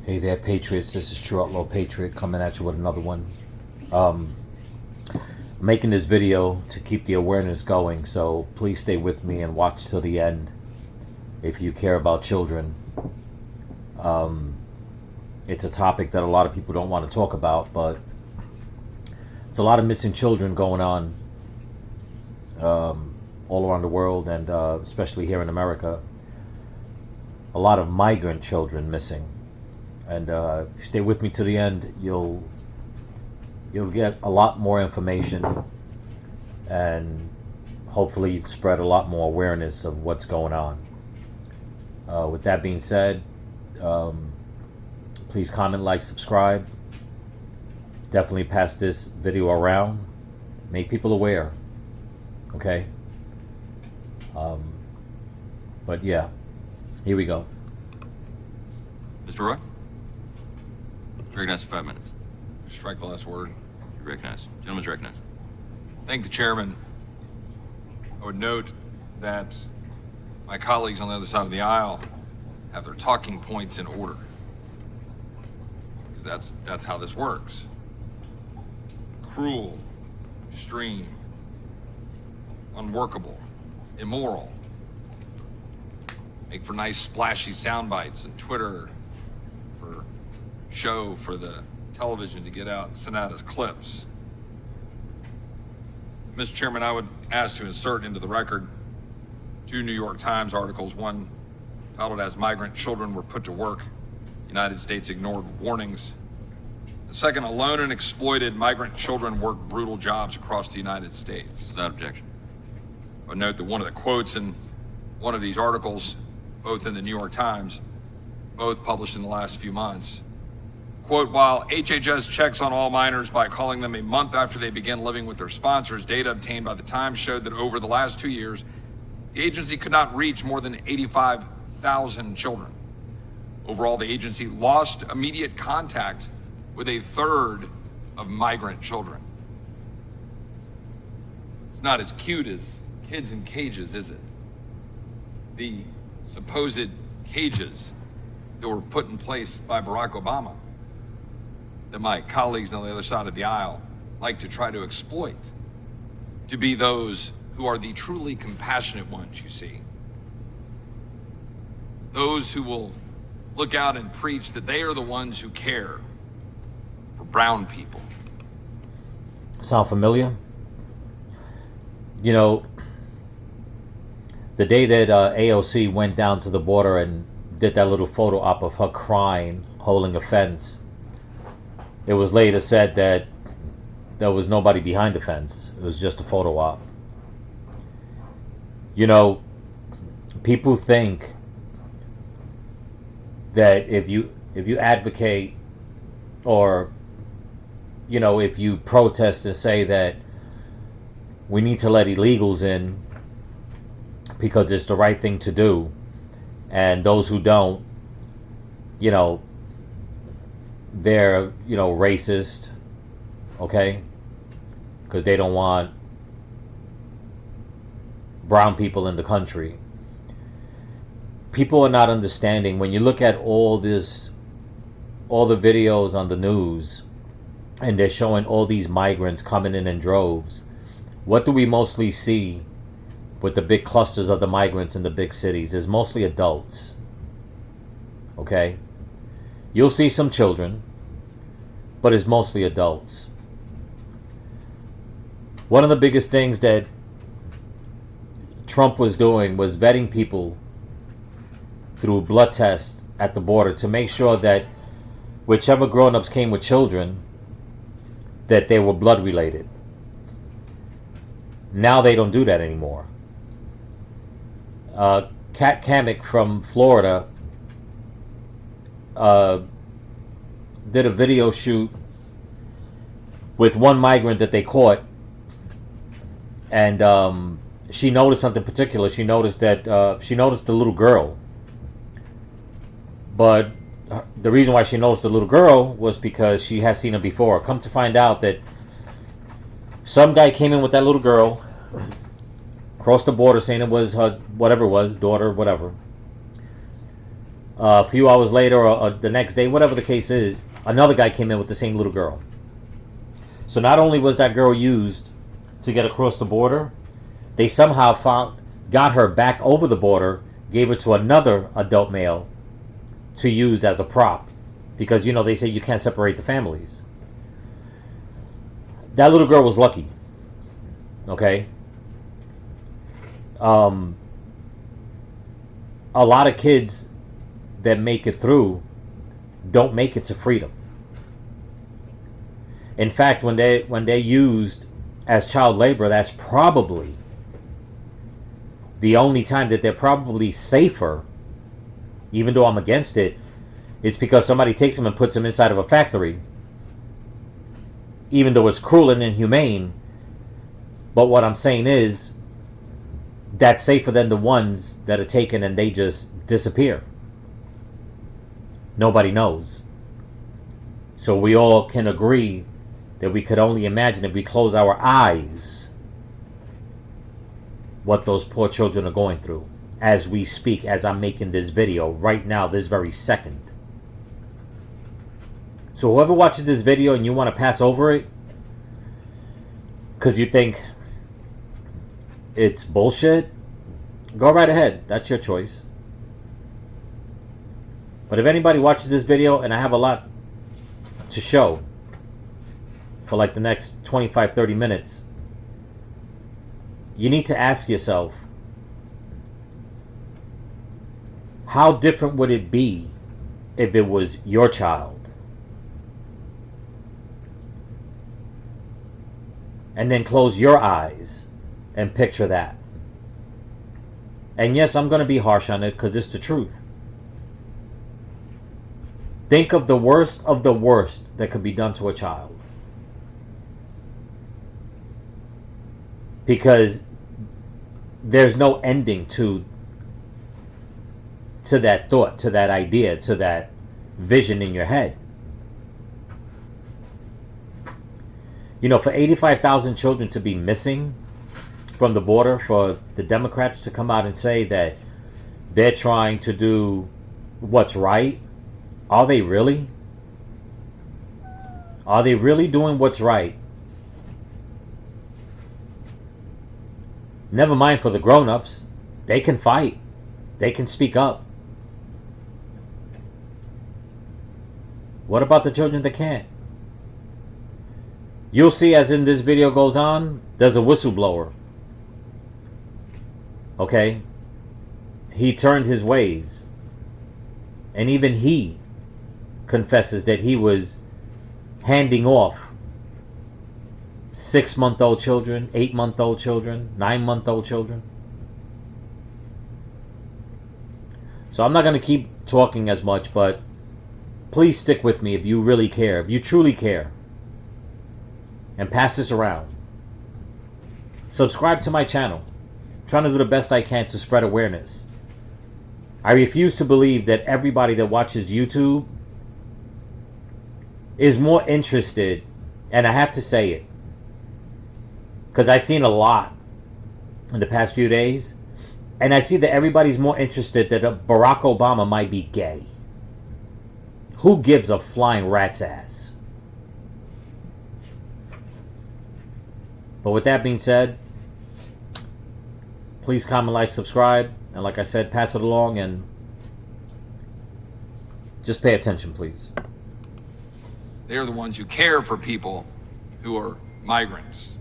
Hey there, Patriots. This is True Outlaw Patriot coming at you with another one. I'm making this video to keep the awareness going, so please stay with me and watch till the end if you care about children. It's a topic that a lot of people don't want to talk about, but it's a lot of missing children going on all around the world, and especially here in America. A lot of migrant children missing. And if you stay with me to the end, you'll get a lot more information and hopefully spread a lot more awareness of what's going on. With that being said, please comment, like, subscribe. Definitely pass this video around. Make people aware. Okay? But yeah, here we go. Mr. Roy? Recognized for 5 minutes. Strike the last word. You recognize. Gentleman's recognized. Thank the chairman. I would note that my colleagues on the other side of the aisle have their talking points in order, because that's how this works. Cruel, extreme, unworkable, immoral. Make for nice splashy sound bites and Twitter for show for the television to get out and send out as clips. Mr. Chairman, I would ask to insert into the record 2 New York Times articles, one titled "As Migrant Children Were Put to Work, United States Ignored Warnings." The second, "Alone and Exploited, Migrant Children Work Brutal Jobs Across the United States." Without objection. I would note that one of the quotes in one of these articles, both in the New York Times, both published in the last few months, quote, "While HHS checks on all minors by calling them a month after they begin living with their sponsors, data obtained by the Times showed that over the last 2 years, the agency could not reach more than 85,000 children. Overall, the agency lost immediate contact with 1/3 of migrant children." It's not as cute as kids in cages, is it? The supposed cages that were put in place by Barack Obama, that my colleagues on the other side of the aisle like to try to exploit to be those who are the truly compassionate ones, you see. Those who will look out and preach that they are the ones who care for brown people. Sound familiar? You know, the day that AOC went down to the border and did that little photo op of her crying, holding a fence, it was later said that there was nobody behind the fence. It was just a photo op. You know, people think that if you advocate, or you know, if you protest and say that we need to let illegals in because it's the right thing to do, and those who don't, you know, they're, you know, racist, okay, because they don't want brown people in the country. People are not understanding. When you look at all the videos on the news, and they're showing all these migrants coming in droves, what do we mostly see with the big clusters of the migrants in the big cities? Is mostly adults. Okay? You'll see some children, but it's mostly adults. One of the biggest things that Trump was doing was vetting people through blood tests at the border to make sure that whichever grown-ups came with children, that they were blood related. Now they don't do that anymore. Kat Kamek from Florida did a video shoot with one migrant that they caught, and she noticed something particular. She noticed that she noticed the little girl, but the reason why she noticed the little girl was because she has seen her before. Come to find out that some guy came in with that little girl, crossed the border saying it was her, whatever it was, daughter, whatever. A few hours later, or the next day, whatever the case is, another guy came in with the same little girl. So not only was that girl used to get across the border, they somehow got her back over the border, gave her to another adult male to use as a prop, because they say you can't separate the families. That little girl was lucky. Okay. A lot of kids that make it through don't make it to freedom. In fact, when they're used as child labor, that's probably the only time that they're probably safer. Even though I'm against it, it's because somebody takes them and puts them inside of a factory. Even though it's cruel and inhumane, but what I'm saying is that's safer than the ones that are taken and they just disappear. Nobody knows. So we all can agree that we could only imagine, if we close our eyes, what those poor children are going through as we speak, as I'm making this video right now, this very second. So whoever watches this video and you want to pass over it because you think it's bullshit, go right ahead. That's your choice. But if anybody watches this video, and I have a lot to show for like the next 25-30 minutes, you need to ask yourself, how different would it be if it was your child? And then close your eyes and picture that. And yes, I'm going to be harsh on it because it's the truth. Think of the worst that could be done to a child. Because there's no ending to that thought, to that idea, to that vision in your head. For 85,000 children to be missing from the border, for the Democrats to come out and say that they're trying to do what's right, are they really? Are they really doing what's right? Never mind for the grown-ups. They can fight. They can speak up. What about the children that can't? You'll see as in this video goes on, there's a whistleblower. Okay? He turned his ways. And even he confesses that he was handing off 6-month-old children, 8-month-old children, 9-month-old children. So I'm not going to keep talking as much, but please stick with me if you really care, if you truly care. And pass this around. Subscribe to my channel. I'm trying to do the best I can to spread awareness. I refuse to believe that everybody that watches YouTube is more interested, and I have to say it, because I've seen a lot in the past few days, and I see that everybody's more interested that Barack Obama might be gay. Who gives a flying rat's ass? But with that being said, please comment, like, subscribe, and like I said, pass it along, and just pay attention, please. They're the ones who care for people who are migrants.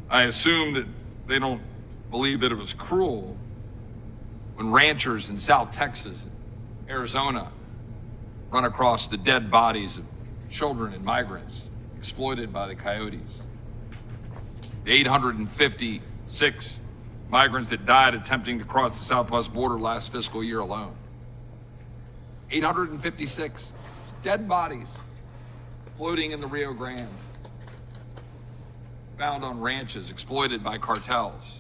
I assume that they don't believe that it was cruel when ranchers in South Texas, Arizona, run across the dead bodies of children and migrants exploited by the coyotes. The 856 migrants that died attempting to cross the southwest border last fiscal year alone. 856 dead bodies floating in the Rio Grande, found on ranches exploited by cartels.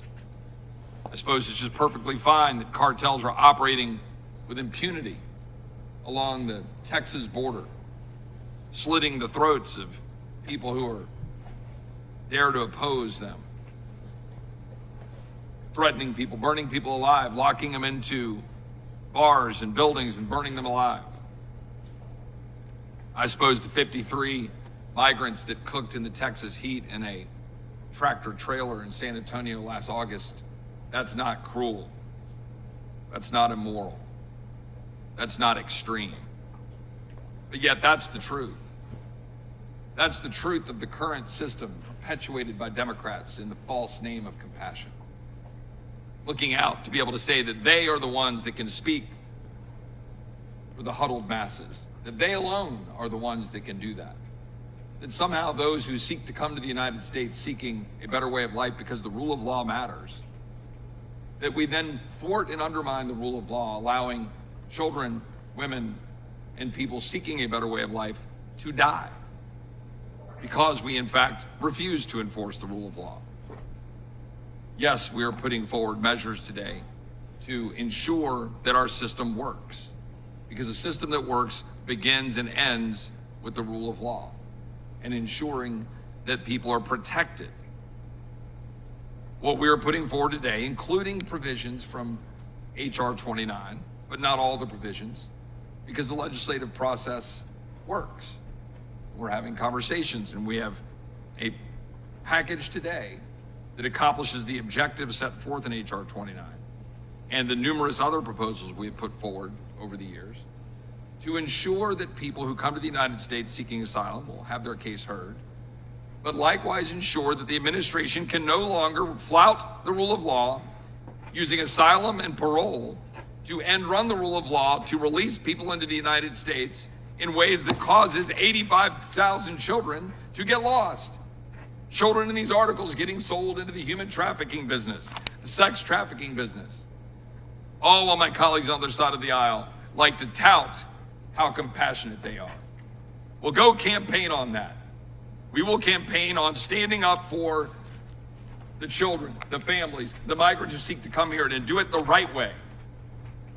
I suppose it's just perfectly fine that cartels are operating with impunity along the Texas border, slitting the throats of people who are dare to oppose them, threatening people, burning people alive, locking them into bars and buildings and burning them alive. I suppose the 53 migrants that cooked in the Texas heat in a tractor trailer in San Antonio last August, that's not cruel. That's not immoral. That's not extreme. But yet that's the truth. That's the truth of the current system perpetuated by Democrats in the false name of compassion. Looking out to be able to say that they are the ones that can speak for the huddled masses, that they alone are the ones that can do that. That somehow those who seek to come to the United States seeking a better way of life because the rule of law matters, that we then thwart and undermine the rule of law, allowing children, women, and people seeking a better way of life to die because we in fact refuse to enforce the rule of law. Yes, we are putting forward measures today to ensure that our system works, because a system that works begins and ends with the rule of law and ensuring that people are protected. What we are putting forward today, including provisions from HR 29, but not all the provisions, because the legislative process works. We're having conversations, and we have a package today that accomplishes the objectives set forth in HR 29 and the numerous other proposals we have put forward over the years to ensure that people who come to the United States seeking asylum will have their case heard, but likewise ensure that the administration can no longer flout the rule of law using asylum and parole to end run the rule of law to release people into the United States in ways that causes 85,000 children to get lost. Children in these articles getting sold into the human trafficking business, the sex trafficking business. All while my colleagues on the other side of the aisle like to tout how compassionate they are. Well, go campaign on that. We will campaign on standing up for the children, the families, the migrants who seek to come here, and do it the right way.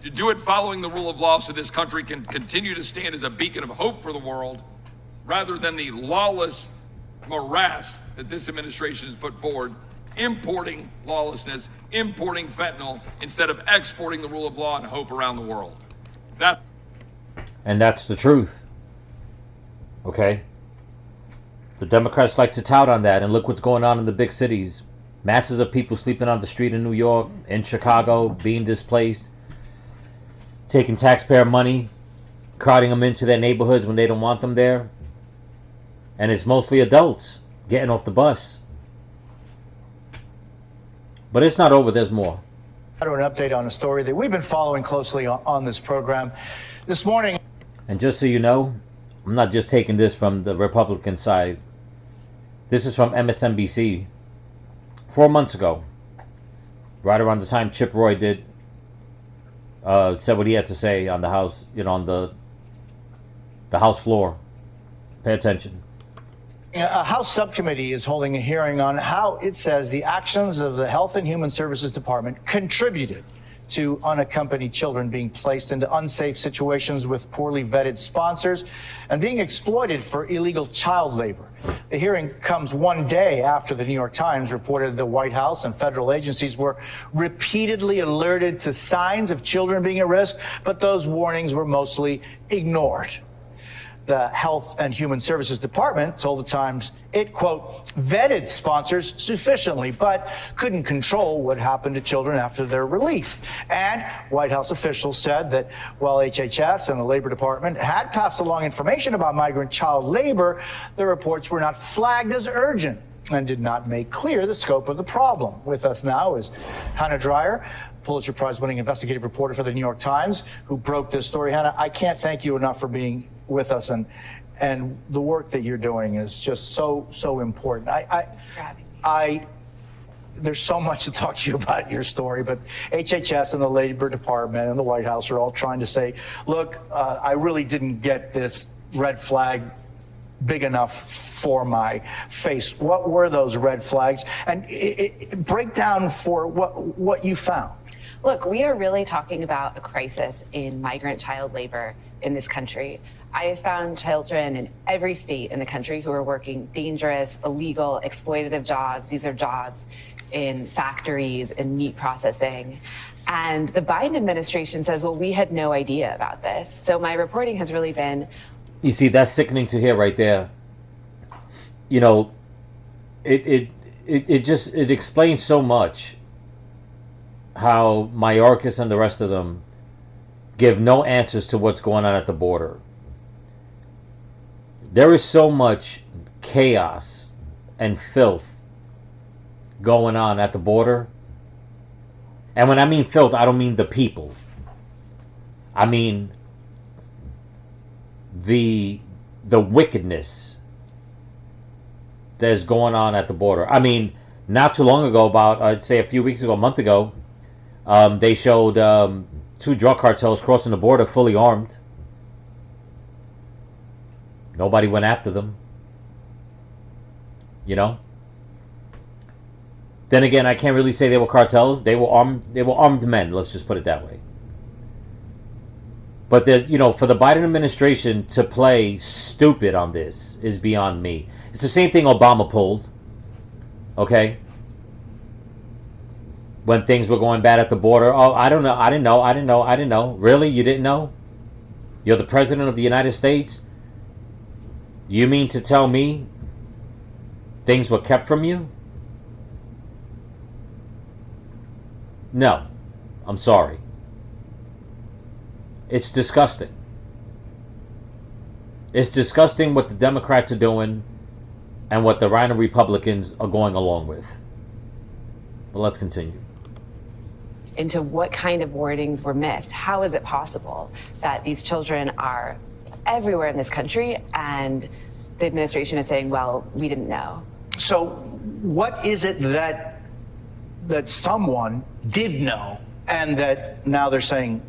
To do it following the rule of law so this country can continue to stand as a beacon of hope for the world, rather than the lawless morass that this administration has put forward, importing lawlessness, importing fentanyl, instead of exporting the rule of law and hope around the world. And that's the truth. Okay? The Democrats like to tout on that, and look what's going on in the big cities. Masses of people sleeping on the street in New York, in Chicago, being displaced, taking taxpayer money, carting them into their neighborhoods when they don't want them there. And it's mostly adults getting off the bus. But it's not over, there's more. An update on a story that we've been following closely on this program. This morning. And just so you know, I'm not just taking this from the Republican side. This is from MSNBC 4 months ago, right around the time Chip Roy did said what he had to say on the House, on the House floor. Pay attention. A House subcommittee is holding a hearing on how it says the actions of the Health and Human Services Department contributed to unaccompanied children being placed into unsafe situations with poorly vetted sponsors and being exploited for illegal child labor. The hearing comes one day after the New York Times reported the White House and federal agencies were repeatedly alerted to signs of children being at risk, but those warnings were mostly ignored. The Health and Human Services Department told the Times it, quote, vetted sponsors sufficiently, but couldn't control what happened to children after they're released. And White House officials said that while HHS and the Labor Department had passed along information about migrant child labor, the reports were not flagged as urgent and did not make clear the scope of the problem. With us now is Hannah Dreier, Pulitzer Prize-winning investigative reporter for the New York Times, who broke this story. Hannah, I can't thank you enough for being with us, and the work that you're doing is just so important. There's so much to talk to you about your story, but HHS and the Labor Department and the White House are all trying to say, look, I really didn't get this red flag big enough for my face. What were those red flags? And break down for what you found. Look, we are really talking about a crisis in migrant child labor in this country. I have found children in every state in the country who are working dangerous, illegal, exploitative jobs. These are jobs in factories and meat processing. And the Biden administration says, well, we had no idea about this. So my reporting has really been... You see, that's sickening to hear right there. You know, it explains so much how Mayorkas and the rest of them give no answers to what's going on at the border. There is so much chaos and filth going on at the border. And when I mean filth, I don't mean the people. I mean the wickedness that is going on at the border. I mean, not too long ago, about I'd say a few weeks ago, a month ago, they showed 2 drug cartels crossing the border fully armed. Nobody went after them. You know? Then again, I can't really say they were cartels. They were armed men, let's just put it that way. But for the Biden administration to play stupid on this is beyond me. It's the same thing Obama pulled. Okay? When things were going bad at the border. Oh, I don't know. I didn't know. Really? You didn't know? You're the president of the United States? You mean to tell me things were kept from you? No. I'm sorry. It's disgusting. It's disgusting what the Democrats are doing and what the Rhino Republicans are going along with. But let's continue. Into what kind of warnings were missed. How is it possible that these children are everywhere in this country and the administration is saying, well, we didn't know? So what is it that someone did know and that now they're saying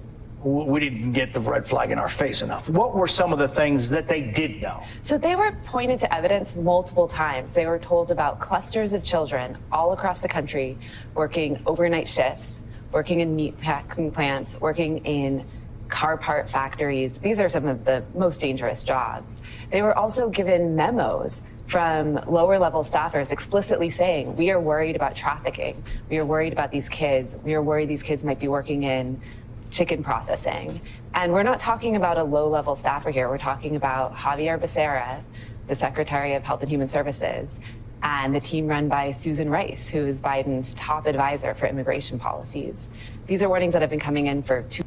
we didn't get the red flag in our face enough? What were some of the things that they did know? So they were pointed to evidence multiple times. They were told about clusters of children all across the country working overnight shifts, working in meat packing plants, working in car part factories. These are some of the most dangerous jobs. They were also given memos from lower level staffers explicitly saying, we are worried about trafficking. We are worried about these kids. We are worried these kids might be working in chicken processing. And we're not talking about a low level staffer here. We're talking about Javier Becerra, the Secretary of Health and Human Services, and the team run by Susan Rice, who is Biden's top advisor for immigration policies. These are warnings that have been coming in for 2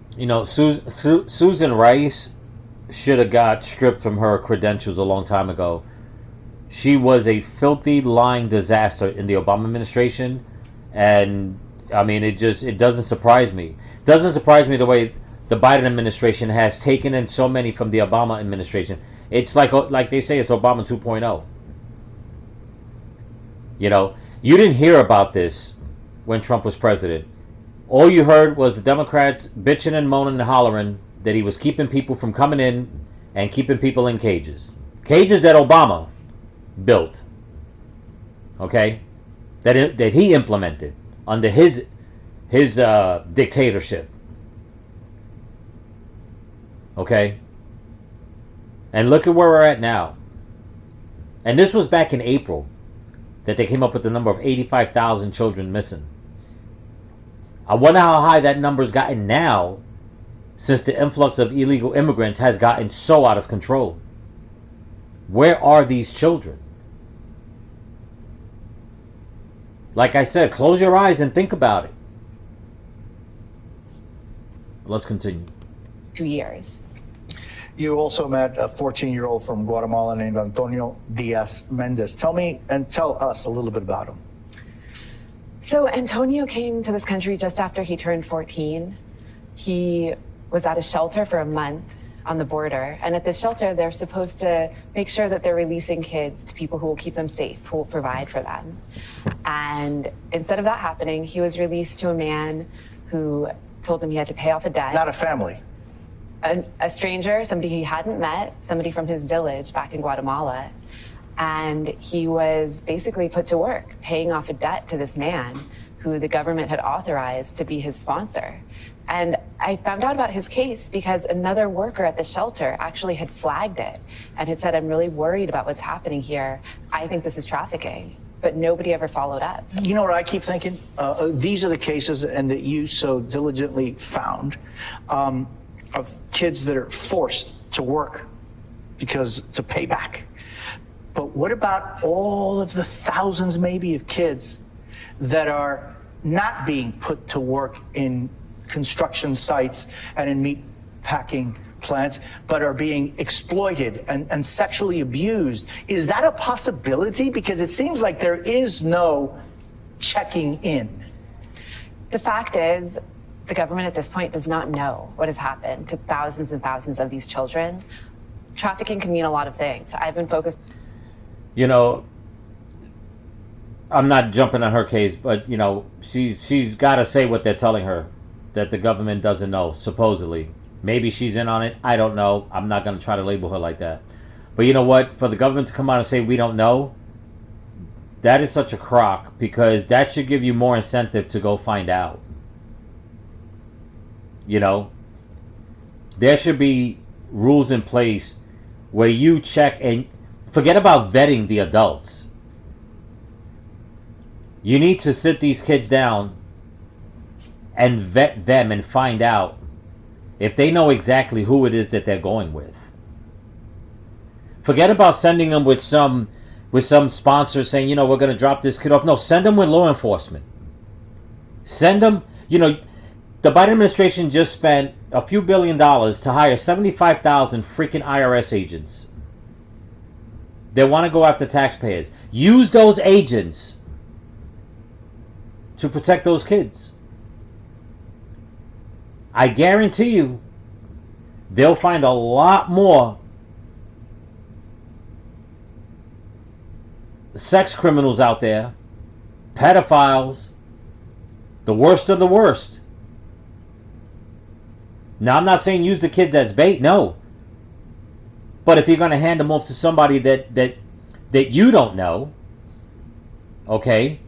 Susan Rice should have got stripped from her credentials a long time ago. She was a filthy, lying disaster in the Obama administration, and I mean, it doesn't surprise me. It doesn't surprise me the way the Biden administration has taken in so many from the Obama administration. It's like they say, it's Obama 2.0. You didn't hear about this when Trump was president. All you heard was the Democrats bitching and moaning and hollering that he was keeping people from coming in and keeping people in cages. Cages that Obama built. Okay? That he implemented under his dictatorship. Okay? And look at where we're at now. And this was back in April that they came up with the number of 85,000 children missing. I wonder how high that number's gotten now since the influx of illegal immigrants has gotten so out of control. Where are these children? Like I said, close your eyes and think about it. Let's continue. 2 years. You also met a 14-year-old from Guatemala named Antonio Diaz Mendez. Tell us a little bit about him. So Antonio came to this country just after he turned 14. He was at a shelter for a month on the border. And at this shelter, they're supposed to make sure that they're releasing kids to people who will keep them safe, who will provide for them. And instead of that happening, he was released to a man who told him he had to pay off a debt. Not a family. A stranger, somebody he hadn't met, somebody from his village back in Guatemala. And he was basically put to work paying off a debt to this man who the government had authorized to be his sponsor. And I found out about his case because another worker at the shelter actually had flagged it and had said, I'm really worried about what's happening here. I think this is trafficking. but nobody ever followed up. You know what I keep thinking? These are the cases, and that you so diligently found, of kids that are forced to work to pay back. But what about all of the thousands maybe of kids that are not being put to work in construction sites and in meat packing plants, but are being exploited and sexually abused? Is that a possibility? Because it seems like there is no checking in. The fact is, the government at this point does not know what has happened to thousands and thousands of these children. Trafficking can mean a lot of things. I've been focused. You know, I'm not jumping on her case, but you know, she's got to say what they're telling her, that the government doesn't know, supposedly. Maybe she's in on it. I don't know. I'm not going to try to label her like that. But you know what? For the government to come out and say we don't know, that is such a crock, because that should give you more incentive to go find out. You know, there should be rules in place where you check and forget about vetting the adults. You need to sit these kids down and vet them and find out if they know exactly who it is that they're going with. Forget about sending them with some sponsor saying, you know, we're going to drop this kid off. No, send them with law enforcement. Send them, you know, the Biden administration just spent a few $1 billion to hire 75,000 freaking IRS agents. They want to go after taxpayers. Use those agents to protect those kids. I guarantee you, they'll find a lot more sex criminals out there, pedophiles, the worst of the worst. Now, I'm not saying use the kids as bait, no. But if you're going to hand them off to somebody that you don't know, okay,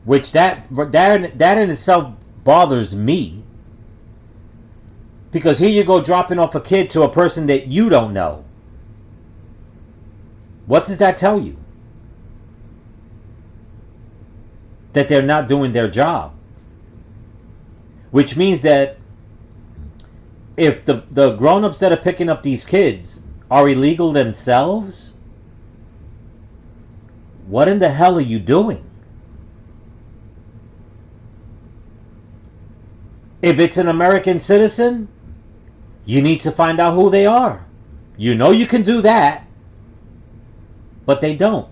which that in itself bothers me, because here you go dropping off a kid to a person that you don't know. What does that tell you? That they're not doing their job. Which means that if the grown-ups that are picking up these kids are illegal themselves, what in the hell are you doing? If it's an American citizen, you need to find out who they are. You know you can do that, but they don't.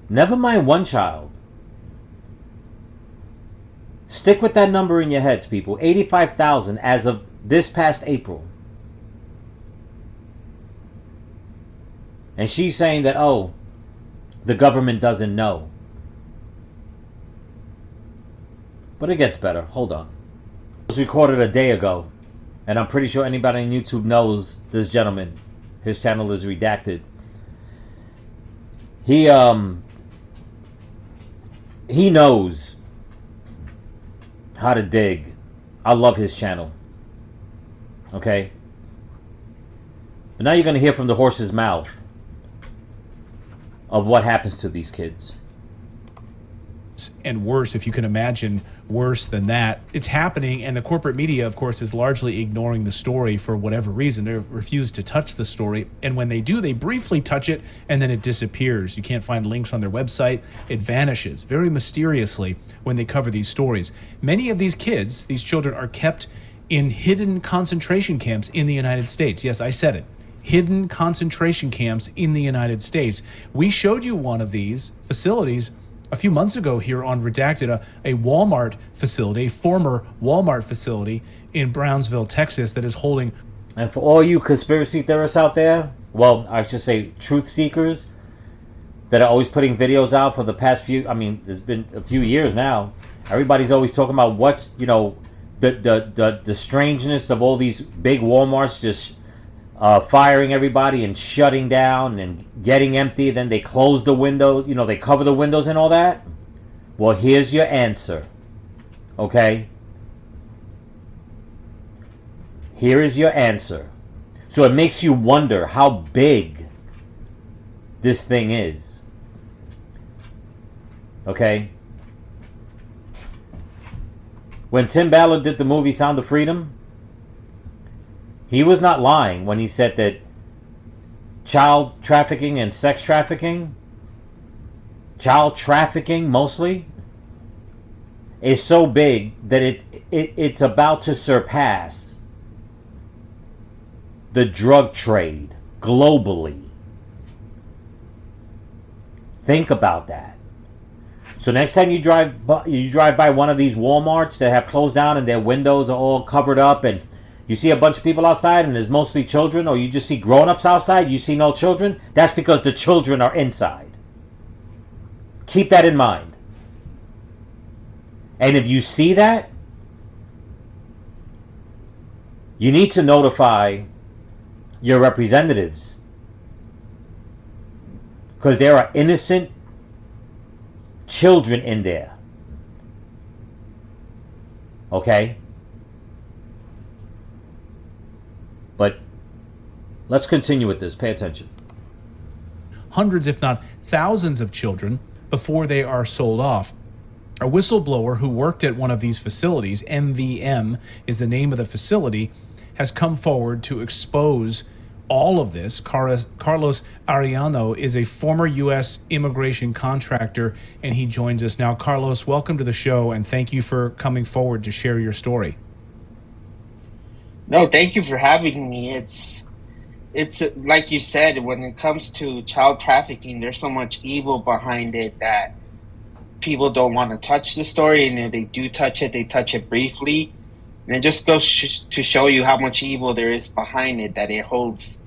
Never mind one child. Stick with that number in your heads, people. 85,000 as of this past April. And she's saying that, oh, the government doesn't know. But it gets better. Hold on. It was recorded a day ago. And I'm pretty sure anybody on YouTube knows this gentleman. His channel is redacted. He knows how to dig. I love his channel. Okay? But now you're going to hear from the horse's mouth of what happens to these kids. And worse, if you can imagine worse than that. It's happening, and the corporate media, of course, is largely ignoring the story for whatever reason. They refuse to touch the story, and when they do, they briefly touch it, and then it disappears. You can't find links on their website. It vanishes very mysteriously when they cover these stories. Many of these kids, these children, are kept in hidden concentration camps in the United States. Yes, I said it. Hidden concentration camps in the United States. We showed you one of these facilities a few months ago here on Redacted, a Walmart facility, a former Walmart facility in Brownsville, Texas, that is holding. And for all you conspiracy theorists out there, well, I should say truth seekers, that are always putting videos out for the past few, I mean, there's been a few years now. Everybody's always talking about what's, you know, the strangeness of all these big Walmarts just firing everybody and shutting down and getting empty. Then they close the windows, you know, they cover the windows and all that. Well, here's your answer. Okay? Here is your answer. So it makes you wonder how big this thing is. Okay? When Tim Ballard did the movie Sound of Freedom, he was not lying when he said that child trafficking and sex trafficking, child trafficking mostly, is so big that it's about to surpass the drug trade globally. Think about that. So next time you drive by one of these Walmarts that have closed down and their windows are all covered up, and you see a bunch of people outside and there's mostly children, or you just see grown-ups outside, you see no children, that's because the children are inside. Keep that in mind. And if you see that, you need to notify your representatives, because there are innocent children in there. Okay? But let's continue with this. Pay attention. Hundreds, if not thousands of children before they are sold off. A whistleblower who worked at one of these facilities, MVM is the name of the facility, has come forward to expose all of this. Carlos Arellano is a former U.S. immigration contractor, and he joins us now. Carlos, welcome to the show, and thank you for coming forward to share your story. No, thank you for having me. It's like you said, when it comes to child trafficking, there's so much evil behind it that people don't want to touch the story, and if they do touch it, they touch it briefly. And it just goes to show you how much evil there is behind it, that it holds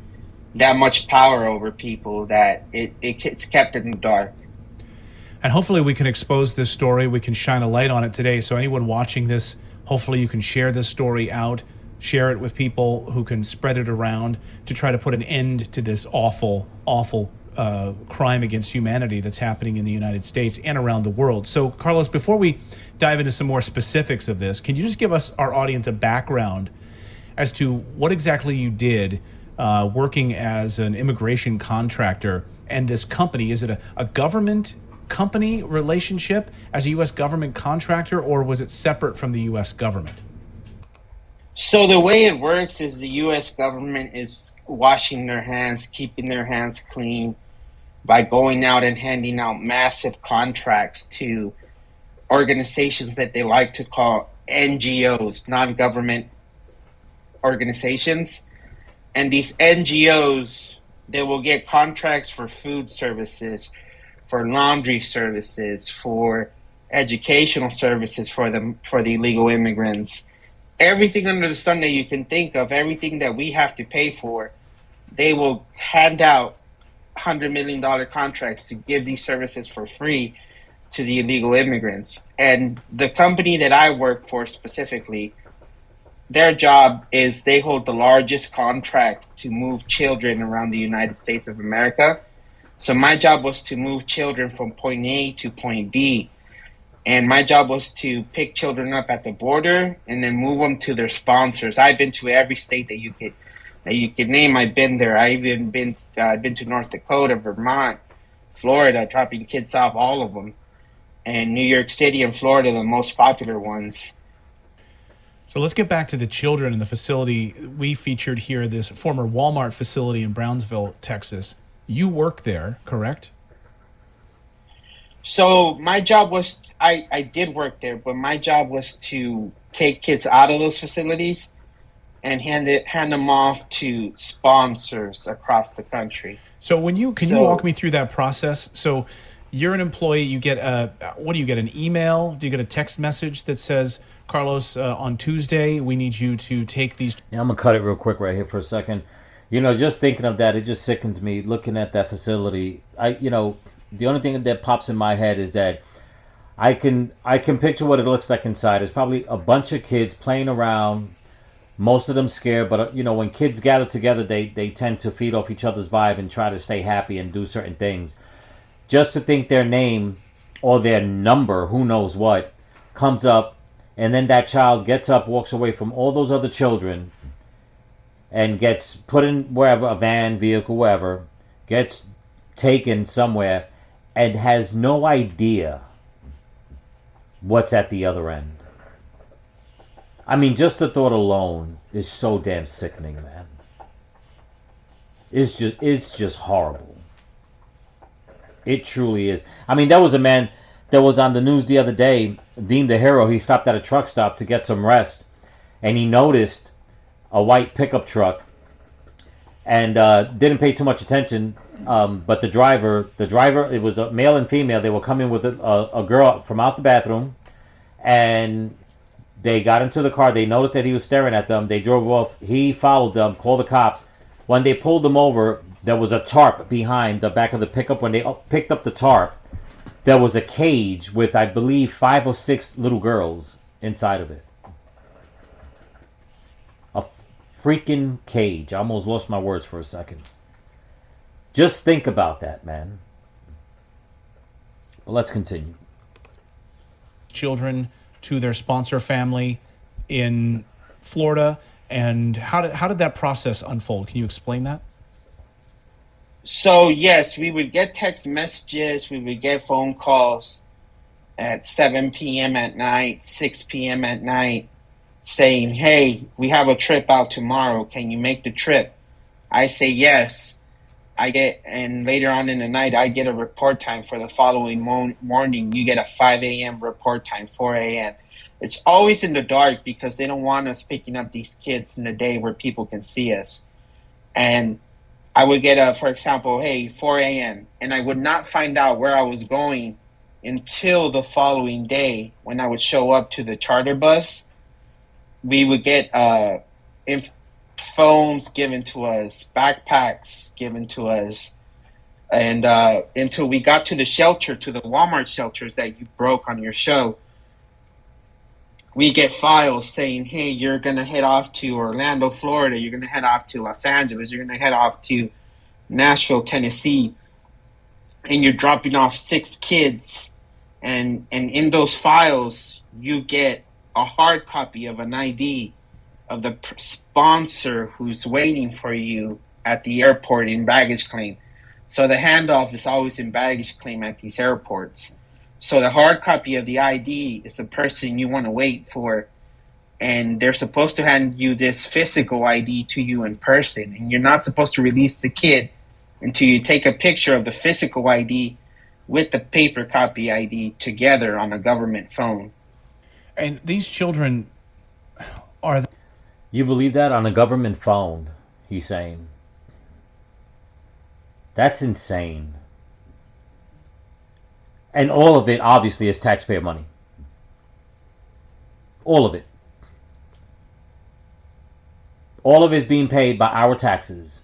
that much power over people, that it's kept in the dark. And hopefully we can expose this story. We can shine a light on it today. So anyone watching this, hopefully you can share this story out, share it with people who can spread it around to try to put an end to this awful, awful crime against humanity that's happening in the United States and around the world. So, Carlos, before we dive into some more specifics of this, can you just give us, our audience, a background as to what exactly you did working as an immigration contractor and this company? Is it a government company relationship as a U.S. government contractor, or was it separate from the U.S. government? So the way it works is the U.S. government is washing their hands, keeping their hands clean by going out and handing out massive contracts to organizations that they like to call NGOs, non-government organizations. And these NGOs, they will get contracts for food services, for laundry services, for educational services for the illegal immigrants. Everything under the sun that you can think of, everything that we have to pay for, they will hand out $100 million contracts to give these services for free to the illegal immigrants. And the company that I work for specifically, their job is they hold the largest contract to move children around the United States of America. So my job was to move children from point A to point B. And my job was to pick children up at the border and then move them to their sponsors. I've been to every state that you could name. I've been there. I've been to North Dakota, Vermont, Florida, dropping kids off, all of them. And New York City and Florida, the most popular ones. So let's get back to the children in the facility. We featured here this former Walmart facility in Brownsville, Texas. You work there, correct? So my job was, I did work there, but my job was to take kids out of those facilities and hand them off to sponsors across the country. So can you walk me through that process? So you're an employee, you get what do you get, an email? Do you get a text message that says, Carlos, on Tuesday, we need you to take these? Yeah, I'm going to cut it real quick right here for a second. Just thinking of that, it just sickens me looking at that facility. The only thing that pops in my head is that I can picture what it looks like inside. It's probably a bunch of kids playing around, most of them scared, but when kids gather together, they tend to feed off each other's vibe and try to stay happy and do certain things. Just to think their name or their number, who knows what, comes up, and then that child gets up, walks away from all those other children, and gets put in wherever, a van, vehicle, wherever, gets taken somewhere and has no idea what's at the other end. I mean, just the thought alone is so damn sickening, man. It's just horrible. It truly is. I mean, there was a man that was on the news the other day, deemed a hero. He stopped at a truck stop to get some rest, and he noticed a white pickup truck, and didn't pay too much attention. But the driver, it was a male and female. They were coming with a girl from out the bathroom, and they got into the car. They noticed that he was staring at them. They drove off. He followed them, called the cops. When they pulled them over, there was a tarp behind the back of the pickup. When they picked up the tarp, there was a cage with, I believe, 5 or 6 little girls inside of it. A freaking cage. I almost lost my words for a second. Just think about that, man. But let's continue. Children to their sponsor family in Florida, and how did that process unfold? Can you explain that? So yes, we would get text messages, we would get phone calls at 7 p.m. at night, 6 p.m. at night, saying, hey, we have a trip out tomorrow. Can you make the trip? I say yes. And later on in the night, I get a report time for the following morning. You get a 5 a.m. report time, 4 a.m. It's always in the dark because they don't want us picking up these kids in the day where people can see us. And I would get for example, hey, 4 a.m. And I would not find out where I was going until the following day when I would show up to the charter bus. We would get phones given to us, backpacks given to us, and until we got to the shelter, to the Walmart shelters that you broke on your show, we get files saying, hey, you're going to head off to Orlando, Florida, you're going to head off to Los Angeles, you're going to head off to Nashville, Tennessee, and you're dropping off 6 kids, and in those files, you get a hard copy of an ID of the sponsor who's waiting for you at the airport in baggage claim. So the handoff is always in baggage claim at these airports. So the hard copy of the ID is the person you want to wait for, and they're supposed to hand you this physical ID to you in person, and you're not supposed to release the kid until you take a picture of the physical ID with the paper copy ID together on a government phone. And these children are... You believe that? On a government phone, he's saying. That's insane. And all of it, obviously, is taxpayer money. All of it. All of it is being paid by our taxes.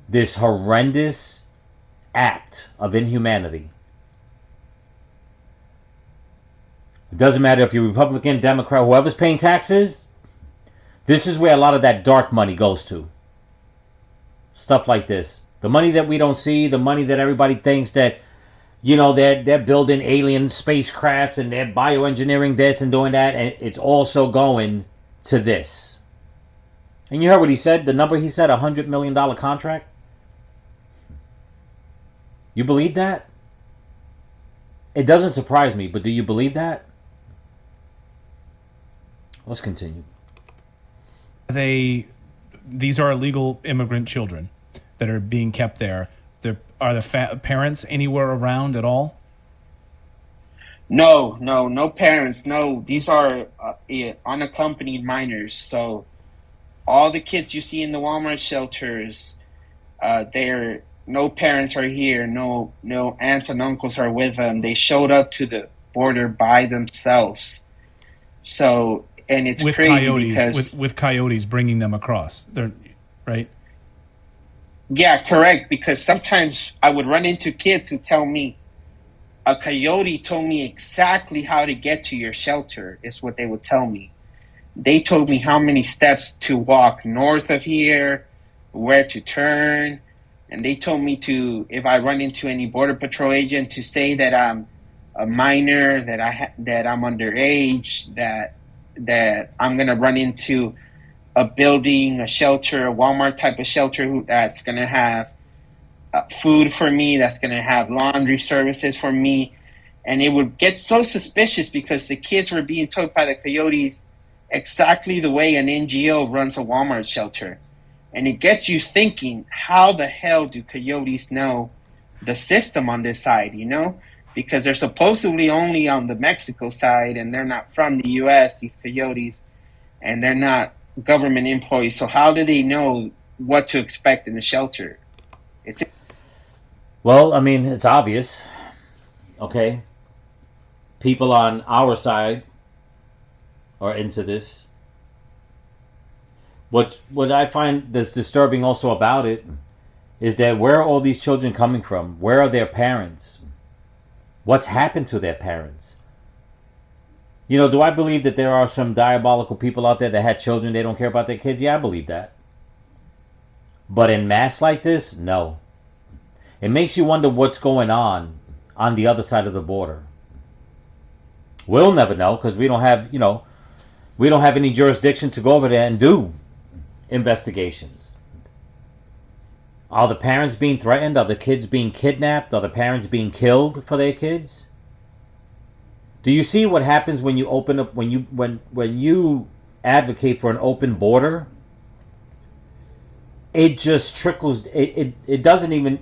This horrendous act of inhumanity. It doesn't matter if you're Republican, Democrat, whoever's paying taxes. This is where a lot of that dark money goes to. Stuff like this. The money that we don't see, the money that everybody thinks that, you know, they're building alien spacecrafts and they're bioengineering this and doing that, and it's also going to this. And you heard what he said, the number he said, $100 million contract? You believe that? It doesn't surprise me, but do you believe that? Let's continue. These are illegal immigrant children that are being kept there. Are the parents anywhere around at all? No parents. No, these are unaccompanied minors. So all the kids you see in the Walmart shelters, no parents are here. No aunts and uncles are with them. They showed up to the border by themselves. So, and it's with crazy coyotes, because with coyotes bringing them across. They're right. Yeah, correct. Because sometimes I would run into kids who tell me, a coyote told me exactly how to get to your shelter, is what they would tell me. They told me how many steps to walk north of here, where to turn. And they told me to, if I run into any Border Patrol agent, to say that I'm a minor, that I'm underage, that I'm going to run into a building, a shelter, a Walmart type of shelter that's going to have food for me, that's going to have laundry services for me. And it would get so suspicious because the kids were being told by the coyotes exactly the way an NGO runs a Walmart shelter. And it gets you thinking, how the hell do coyotes know the system on this side, you know? Because they're supposedly only on the Mexico side, and they're not from the U.S., these coyotes, and they're not government employees. So how do they know what to expect in the shelter? Well, I mean, it's obvious. Okay? People on our side are into this. What I find that's disturbing also about it is that where are all these children coming from? Where are their parents? What's happened to their parents? You know, do I believe that there are some diabolical people out there that had children, they don't care about their kids? Yeah, I believe that. But in mass like this, no. It makes you wonder what's going on the other side of the border. We'll never know because we don't have, we don't have any jurisdiction to go over there and do investigations. Are the parents being threatened? Are the kids being kidnapped? Are the parents being killed for their kids? Do you see what happens when you open up, when you advocate for an open border? It just trickles. It doesn't even.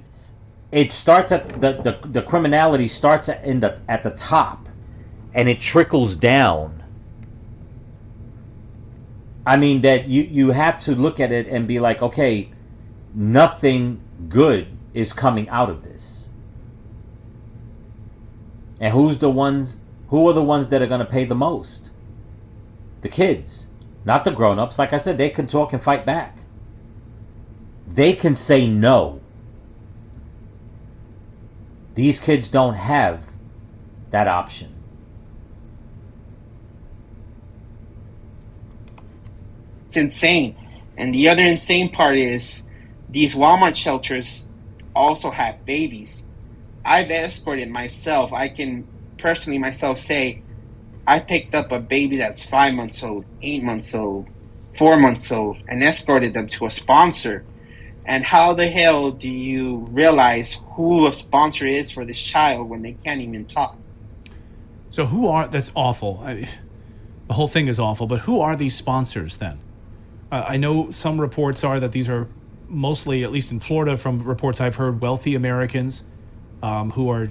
It starts at the criminality starts at the top, and it trickles down. I mean that you have to look at it and be like, okay, nothing good is coming out of this. And who are the ones that are going to pay the most? The kids, not the grown-ups. Like I said, they can talk and fight back. They can say no. These kids don't have that option. It's insane. And the other insane part is these Walmart shelters also have babies. I've escorted myself. I can personally myself say I picked up a baby that's 5 months old, 8 months old, 4 months old, and escorted them to a sponsor. And how the hell do you realize who a sponsor is for this child when they can't even talk? So that's awful. The whole thing is awful, but who are these sponsors then? I know some reports are that these are mostly, at least in Florida, from reports I've heard, wealthy Americans who are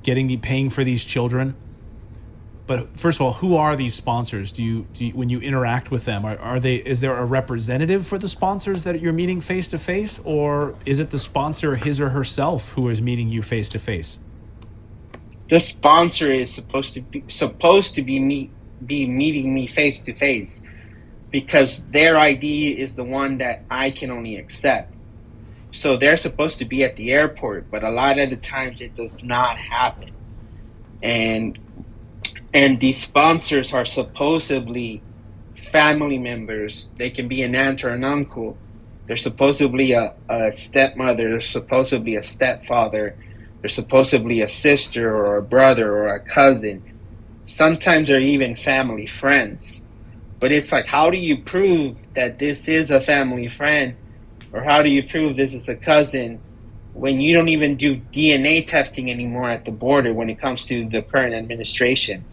paying for these children. But first of all, who are these sponsors? Do you when you interact with them, is there a representative for the sponsors that you're meeting face to face, or is it the sponsor his or herself who is meeting you face to face? The sponsor is supposed to be meeting me face to face, because their ID is the one that I can only accept. So they're supposed to be at the airport, but a lot of the times it does not happen. And these sponsors are supposedly family members. They can be an aunt or an uncle. They're supposedly a stepmother. They're supposedly a stepfather. They're supposedly a sister or a brother or a cousin. Sometimes they're even family friends. But it's like, how do you prove that this is a family friend? Or how do you prove this is a cousin when you don't even do DNA testing anymore at the border when it comes to the current administration?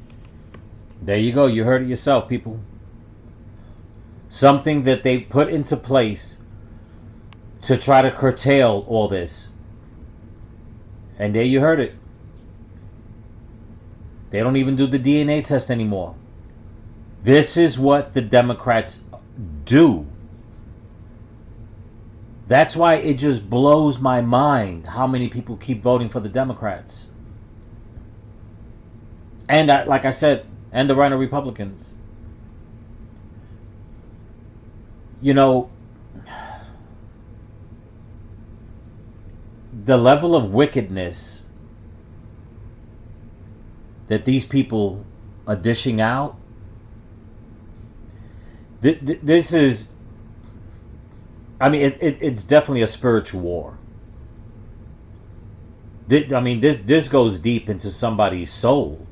There you go. You heard it yourself, people. Something that they put into place to try to curtail all this. And there you heard it. They don't even do the DNA test anymore. This is what the Democrats do. That's why it just blows my mind how many people keep voting for the Democrats. And like I said, and the Rhino Republicans. You know, the level of wickedness that these people are dishing out, this is, I mean, it's definitely a spiritual war. I mean, this goes deep into somebody's soul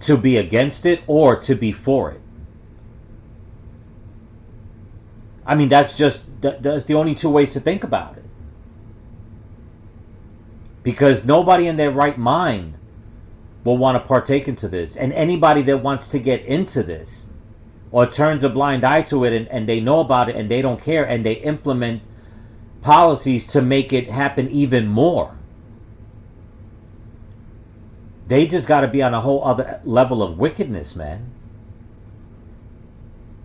to be against it or to be for it. I mean, that's the only two ways to think about it. because nobody in their right mind will want to partake into this. And anybody that wants to get into this or turns a blind eye to it, and they know about it and they don't care, and they implement policies to make it happen even more, they just got to be on a whole other level of wickedness, man.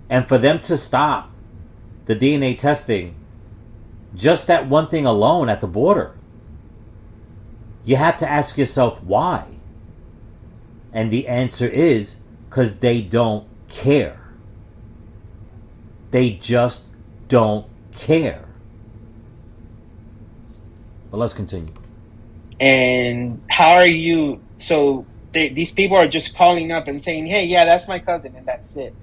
And for them to stop the DNA testing, just that one thing alone at the border, you have to ask yourself why. And the answer is because they don't care. They just don't care. But let's continue. And how are you? So these people are just calling up and saying, "Hey, yeah, that's my cousin," and that's it.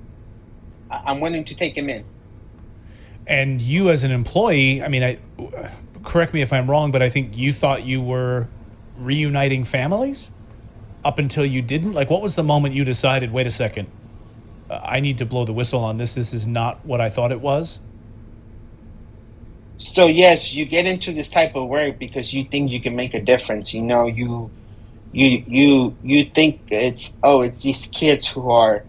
I'm willing to take him in. And you, as an employee, I mean, correct me if I'm wrong, but I think you thought you were reuniting families up until you didn't. Like, what was the moment you decided, wait a second, I need to blow the whistle on this? This is not what I thought it was. So yes, you get into this type of work because you think you can make a difference. You know, you think it's these kids who are,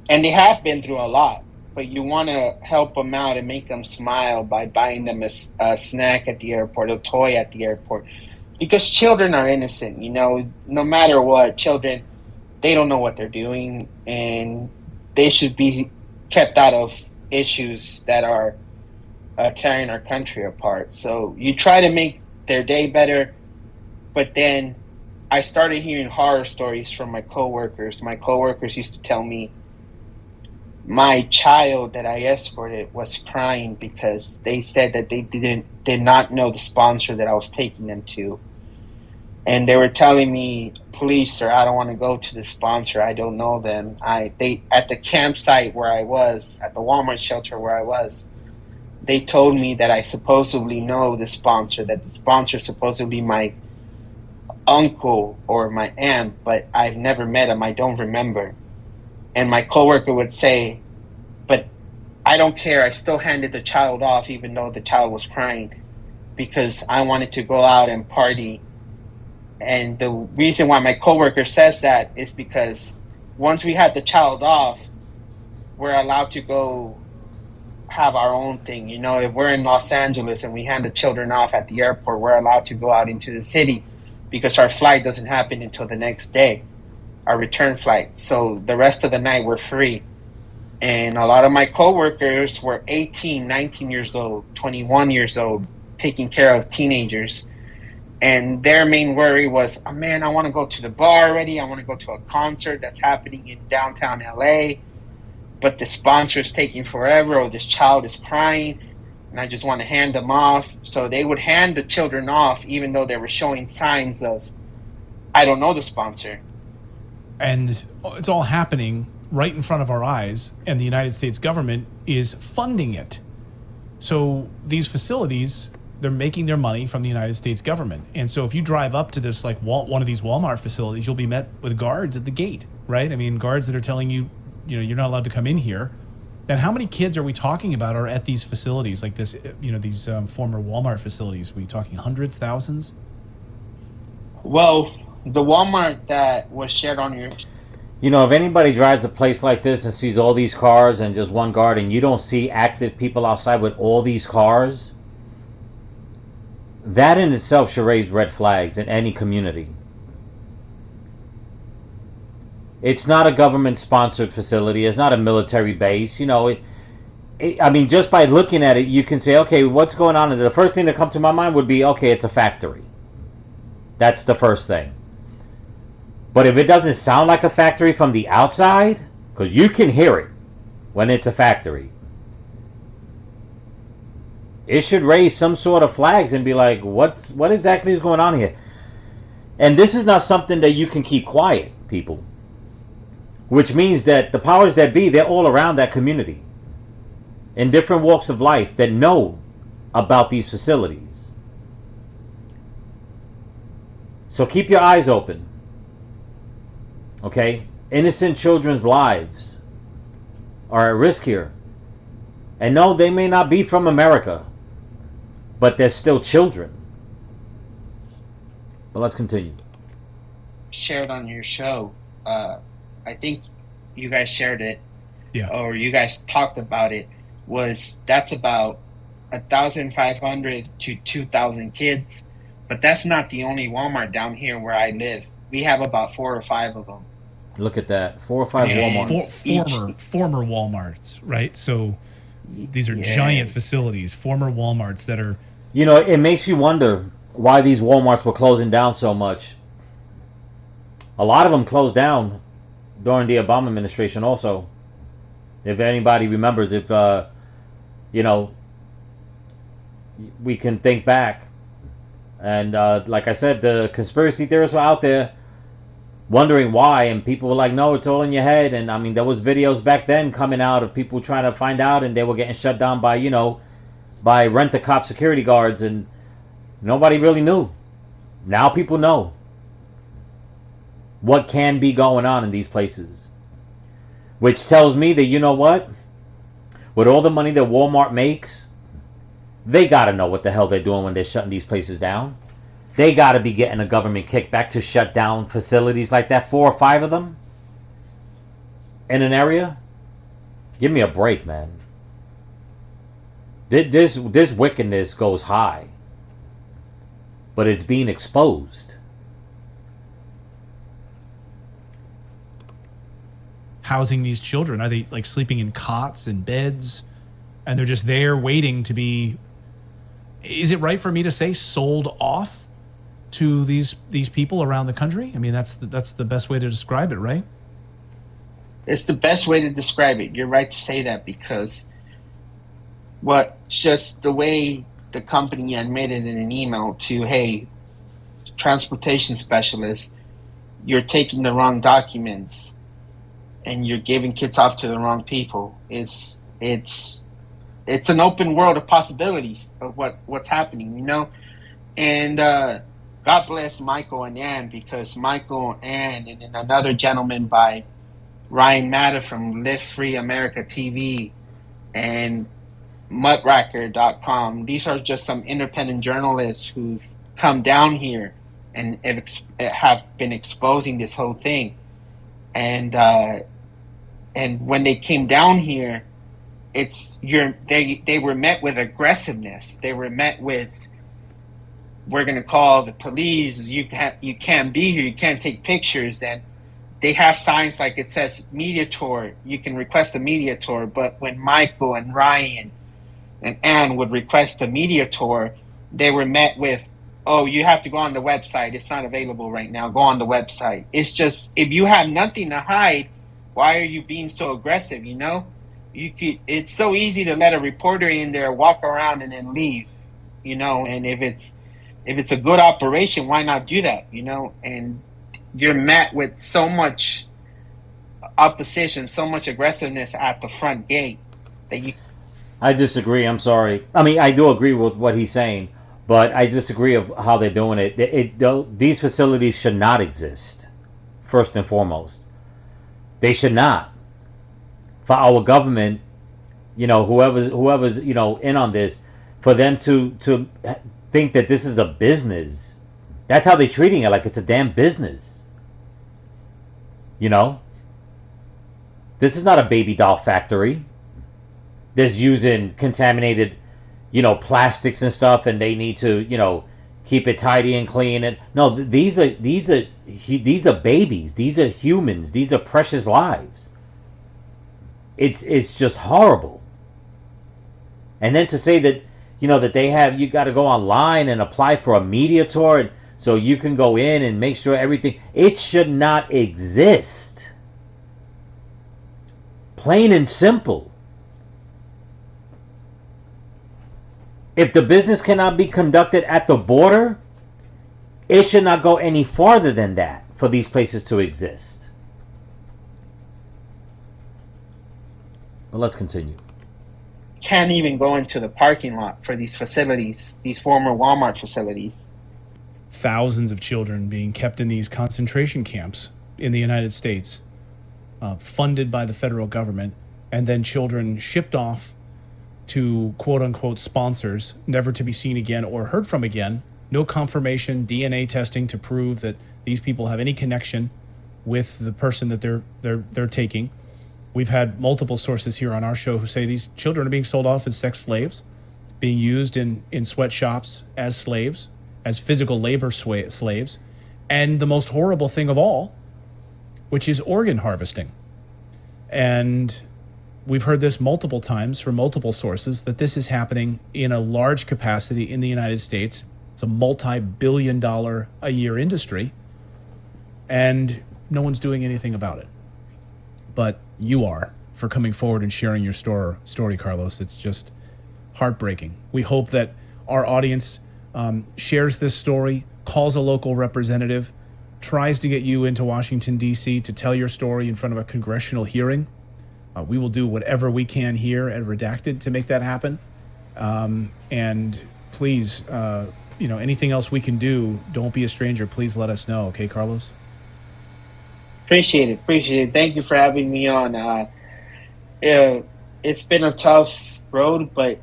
and they have been through a lot, but you want to help them out and make them smile by buying them a snack at the airport, a toy at the airport, because children are innocent. You know, no matter what, children, they don't know what they're doing, and they should be kept out of issues that are tearing our country apart. So you try to make their day better, but then I started hearing horror stories from my coworkers. My coworkers used to tell me my child that I escorted was crying because they said that they did not know the sponsor that I was taking them to. And they were telling me, "Please, sir, I don't want to go to the sponsor. I don't know them." They at the campsite where I was, at the Walmart shelter where I was, they told me that I supposedly know the sponsor, that the sponsor is supposedly my uncle or my aunt, but I've never met him. I don't remember. And my coworker would say, "But I don't care. I still handed the child off even though the child was crying because I wanted to go out and party." And the reason why my coworker says that is because once we had the child off, we're allowed to go have our own thing. You know, if we're in Los Angeles and we hand the children off at the airport, we're allowed to go out into the city because our flight doesn't happen until the next day, our return flight. So the rest of the night we're free. And a lot of my coworkers were 18, 19 years old, 21 years old, taking care of teenagers. And their main worry was, "Oh man, I want to go to the bar already. I want to go to a concert that's happening in downtown LA. But the sponsor is taking forever, or this child is crying, and I just want to hand them off." So they would hand the children off even though they were showing signs of, "I don't know the sponsor." And it's all happening right in front of our eyes, and the United States government is funding it. So these facilities, they're making their money from the United States government. And so if you drive up to this, like one of these Walmart facilities, you'll be met with guards at the gate, right? I mean, guards that are telling you, you know, you're not allowed to come in here. And how many kids are we talking about are at these facilities like this, you know, these former Walmart facilities? Are we talking hundreds, thousands? Well, the Walmart that was shared on your... You know, if anybody drives a place like this and sees all these cars and just one guard, and you don't see active people outside with all these cars, that in itself should raise red flags in any community. It's not a government-sponsored facility. It's not a military base. You know, I mean, just by looking at it, you can say, okay, what's going on? And the first thing that comes to my mind would be, okay, it's a factory. That's the first thing. But if it doesn't sound like a factory from the outside, because you can hear it when it's a factory, it should raise some sort of flags and be like, what exactly is going on here? And this is not something that you can keep quiet, people. Which means that the powers that be, they're all around that community in different walks of life that know about these facilities. So keep your eyes open. Okay? Innocent children's lives are at risk here. And no, they may not be from America, but they're still children. But let's continue. shared on your show. I think you guys shared it, Yeah. or you guys talked about it. That's about 1,500 to 2,000 kids, but that's not the only Walmart down here where I live. We have about 4 or 5 of them. Look at that. 4 or 5 Yeah, Walmarts. former Walmarts, right? So these are Yes. giant facilities, former Walmarts that are. You know, it makes you wonder why these Walmarts were closing down so much. A lot of them closed down during the Obama administration also. If anybody remembers, you know, we can think back. And like I said, the conspiracy theorists were out there wondering why, and people were like, no, it's all in your head. And I mean, there was videos back then coming out of people trying to find out, and they were getting shut down by, you know, by rent-a-cop security guards, and nobody really knew. Now people know what can be going on in these places. Which tells me that, you know what? With all the money that Walmart makes, they got to know what the hell they're doing when they're shutting these places down. They got to be getting a government kickback to shut down facilities like that, 4 or 5 of them in an area. Give me a break, man. This wickedness goes high, but it's being exposed. Housing these children? Are they like sleeping in cots and beds, and they're just there waiting to be? Is it right for me to say sold off to these people around the country? I mean, that's the best way to describe it, right? It's the best way to describe it. You're right to say that, because just the way the company admitted in an email to, hey, transportation specialist, you're taking the wrong documents and you're giving kids off to the wrong people. It's an open world of possibilities of what's happening, you know? And God bless Michael and Ann, because Michael, Ann, and then another gentleman by Ryan Matter from Live Free America TV and Muckracker.com. These are just some independent journalists who've come down here and have been exposing this whole thing. And when they came down here, they were met with aggressiveness. They were met with, we're going to call the police. You can't be here. You can't take pictures. And they have signs like it says media tour. You can request a media tour. But when Michael and Ryan and Ann would request a media tour, they were met with, oh, you have to go on the website. It's not available right now. Go on the website. It's just, if you have nothing to hide, why are you being so aggressive, you know? It's so easy to let a reporter in there, walk around, and then leave, you know? And if it's a good operation, why not do that, you know? And you're met with so much opposition, so much aggressiveness at the front gate that you... I disagree. I'm sorry. I mean, I do agree with what he's saying, but I disagree of how they're doing it. These facilities should not exist, first and foremost. They should not. For our government, you know, whoever's you know in on this, for them to think that this is a business. That's how they're treating it, like it's a damn business. You know? This is not a baby doll factory that's using contaminated, you know, plastics and stuff, and they need to, you know, keep it tidy and clean. And no, these are babies. These are humans. These are precious lives. It's just horrible. And then to say that, you know, that you got to go online and apply for a media tour so you can go in and make sure everything, it should not exist. Plain and simple. If the business cannot be conducted at the border, it should not go any farther than that for these places to exist. But let's continue. Can't even go into the parking lot for these facilities, these former Walmart facilities. Thousands of children being kept in these concentration camps in the United States, funded by the federal government, and then children shipped off to quote-unquote sponsors, never to be seen again or heard from again, no confirmation DNA testing to prove that these people have any connection with the person that they're taking. We've had multiple sources here on our show who say these children are being sold off as sex slaves, being used in sweatshops as slaves, as physical labor slaves, and the most horrible thing of all, which is organ harvesting. And we've heard this multiple times from multiple sources that this is happening in a large capacity in the United States. It's a multi-billion-dollar-a-year industry, and no one's doing anything about it. But you are, for coming forward and sharing your story, Carlos. It's just heartbreaking. We hope that our audience shares this story, calls a local representative, tries to get you into Washington, D.C. to tell your story in front of a congressional hearing. We will do whatever we can here at Redacted to make that happen. And please, anything else we can do, don't be a stranger. Please let us know. Okay, Carlos? Appreciate it. Thank you for having me on. It's been a tough road, but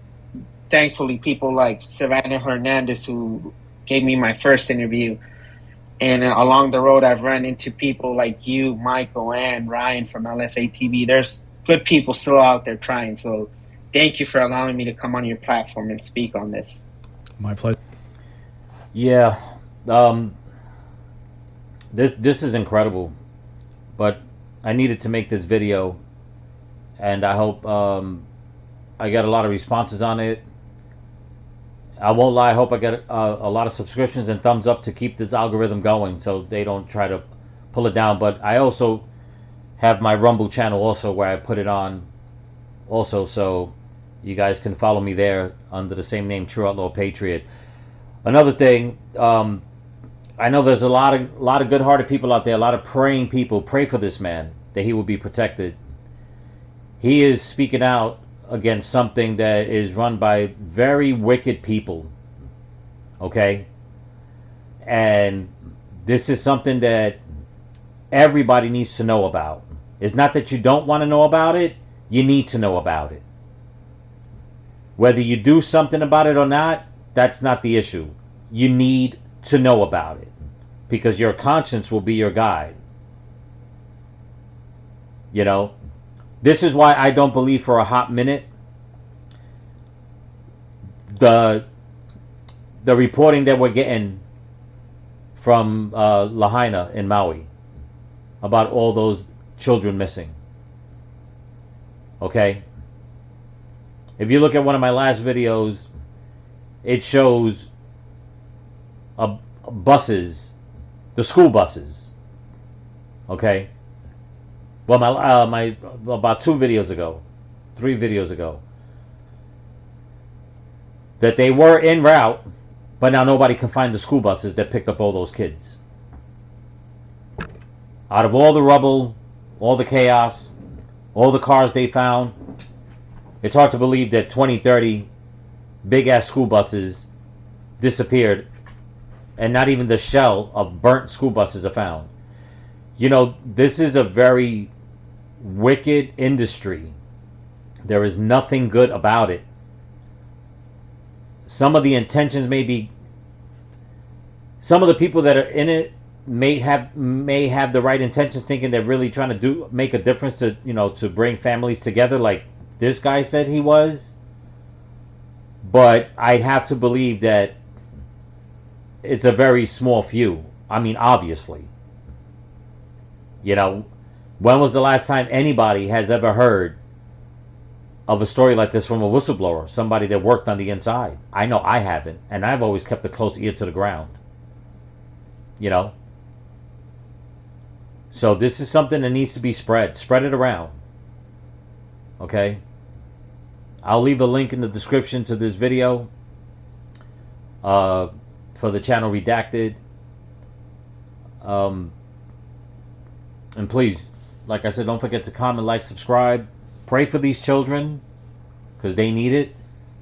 thankfully people like Savannah Hernandez, who gave me my first interview, and along the road I've run into people like you, Michael, and Ryan from LFA TV. There's good people still out there trying. So thank you for allowing me to come on your platform and speak on this. My pleasure. Yeah, this is incredible, but I needed to make this video, and I hope I got a lot of responses on it. I won't lie, I hope I get a lot of subscriptions and thumbs up to keep this algorithm going so they don't try to pull it down. But I also have my Rumble channel also where I put it on also, so you guys can follow me there under the same name, True Outlaw Patriot. Another thing, I know there's a lot of good-hearted people out there, a lot of praying people. Pray for this man, that he will be protected. He is speaking out against something that is run by very wicked people, okay? And this is something that everybody needs to know about. It's not that you don't want to know about it, you need to know about it. Whether you do something about it or not, that's not the issue. You need to know about it, because your conscience will be your guide. You know, this is why I don't believe for a hot minute the reporting that we're getting from Lahaina in Maui about all those children missing. Okay? If you look at one of my last videos, it shows buses, the school buses. Okay? Well, my about 3 videos ago, that they were en route, but now nobody can find the school buses that picked up all those kids. Out of all the rubble, all the chaos, all the cars they found, it's hard to believe that 20, 30 big-ass school buses disappeared, and not even the shell of burnt school buses are found. You know, this is a very wicked industry. There is nothing good about it. Some of the intentions may be, some of the people that are in it may have the right intentions, thinking they're really trying to make a difference to, to bring families together, like this guy said he was. But I'd have to believe that it's a very small few. I mean, obviously. When was the last time anybody has ever heard of a story like this from a whistleblower, somebody that worked on the inside? I know I haven't, and I've always kept a close ear to the ground. So this is something that needs to be spread. Spread it around. Okay? I'll leave a link in the description to this video for the channel Redacted. And please, like I said, don't forget to comment, like, subscribe. Pray for these children, because they need it.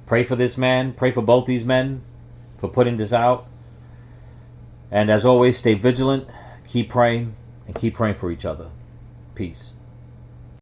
Pray for this man. Pray for both these men for putting this out. And as always, stay vigilant. Keep praying. And keep praying for each other. Peace.